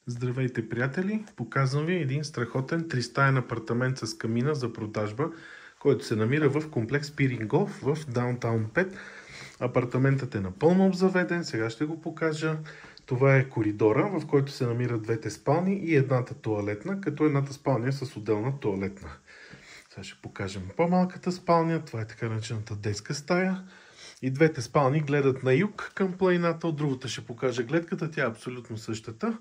Здравейте, приятели! Показвам ви един страхотен тристаен апартамент с камина за продажба, който се намира в комплекс Пирингов в Даунтаун 5. Апартаментът е напълно обзаведен, сега ще го покажа. Това е коридора, в който се намират двете спални и едната тоалетна, като едната спалня е с отделна тоалетна. Сега ще покажем по-малката спалня, това е така наречената детска стая. И двете спални гледат на юг към планината, от другата ще покажа гледката, тя е абсолютно същата.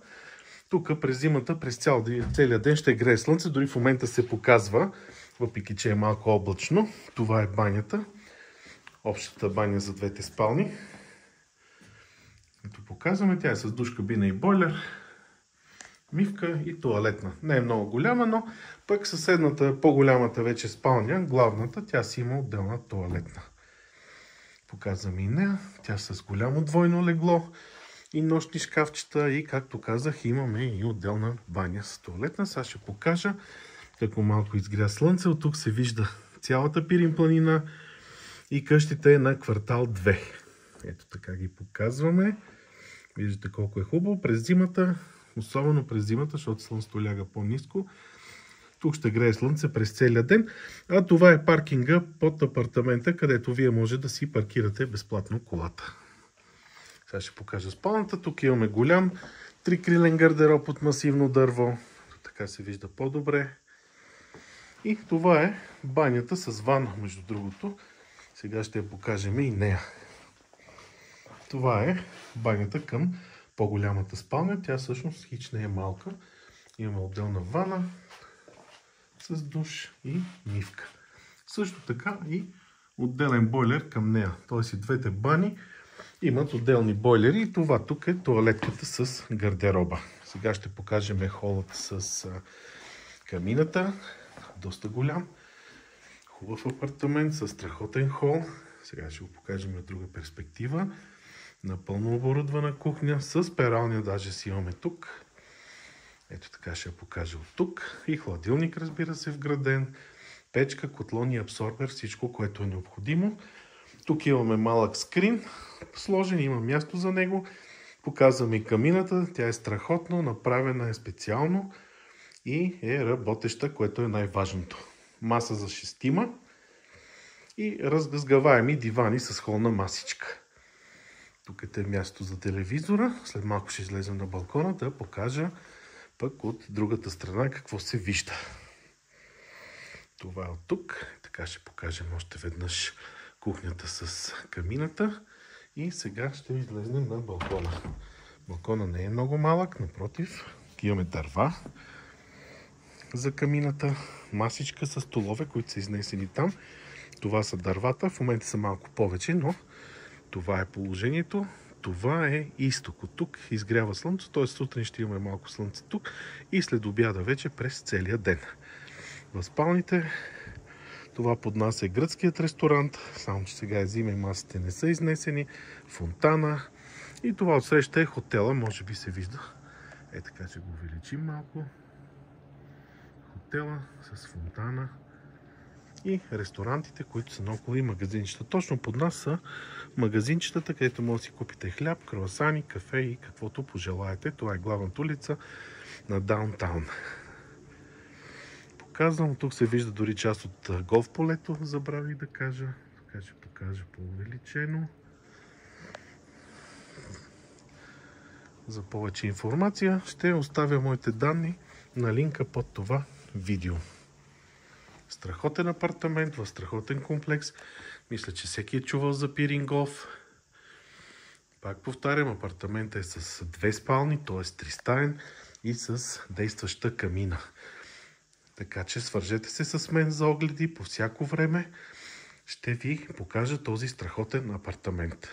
Тук през зимата, през целия ден ще грее слънце, дори в момента се показва, въпреки че е малко облачно. Това е банята, общата баня за двете спални. Ето показваме, тя е с душ, кабина и бойлер, мивка и тоалетна. Не е много голяма, но пък съседната, по-голямата вече спалня, главната, тя си има отделна тоалетна. Показваме и нея, тя с голямо двойно легло и нощни шкафчета и, както казах, имаме и отделна баня с туалетна. Сега ще покажа како малко изгря слънце. От тук се вижда цялата Пирин планина и къщите е на квартал 2. Ето така ги показваме. Виждате колко е хубаво. През зимата, особено през зимата, защото слънцето ляга по-ниско, тук ще грее слънце през целия ден. А това е паркинга под апартамента, където вие може да си паркирате безплатно колата. Сега ще покажа спалната. Тук имаме голям трикрилен гардероб от масивно дърво. Така се вижда по-добре. И това е банята с вана, между другото. Сега ще я покажем и нея. Това е банята към по-голямата спалня. Тя всъщност хич не е малка. Имаме отделна вана с душ и мивка. Също така и отделен бойлер към нея. Тоест и двете бани имат отделни бойлери и това тук е тоалетката с гардероба. Сега ще покажем холът с камината. Доста голям. Хубав апартамент с страхотен хол. Сега ще го покажем от друга перспектива. Напълно оборудвана кухня с пералня, даже си имаме тук. Ето така ще я покажа от тук. И хладилник, разбира се, вграден. Печка, котлон и абсорбер, всичко, което е необходимо. Тук имаме малък скрин, сложен, има място за него. Показваме и камината, тя е страхотно, направена е специално и е работеща, което е най-важното. Маса за 6 и разгъваеми дивани с холна масичка. Тук е място за телевизора. След малко ще излезем на балкона да покажа пък от другата страна какво се вижда. Това е от тук. Така ще покажем още веднъж кухнята с камината. И сега ще излезнем на балкона. Балкона не е много малък, напротив. Имаме дърва за камината. Масичка с столове, които са изнесени там. Това са дървата. В момента са малко повече, но това е положението. Това е изток. От тук изгрява слънце, т.е. сутрин ще имаме малко слънце тук и след обяда вече през целия ден. В спалните това под нас е гръцкият ресторант, само че сега е зима и масите не са изнесени, фонтана и това отсреща е хотела, може би се вижда. Е така ще го увеличим малко. Хотела с фонтана и ресторантите, които са наоколо и магазинчета. Точно под нас са магазинчетата, където може да си купите хляб, круасани, кафе и каквото пожелаете. Това е главната улица на Даунтаун. Показвам, тук се вижда дори част от голф полето, забравих да кажа. Така ще покажа по-увеличено. За повече информация ще оставя моите данни на линка под това видео. Страхотен апартамент в страхотен комплекс. Мисля, че всеки е чувал за Пирингов. Пак повтарям, апартаментът е с 2 спални, т.е. тристаен и с действаща камина. Така че свържете се с мен за огледи по всяко време. Ще ви покажа този страхотен апартамент.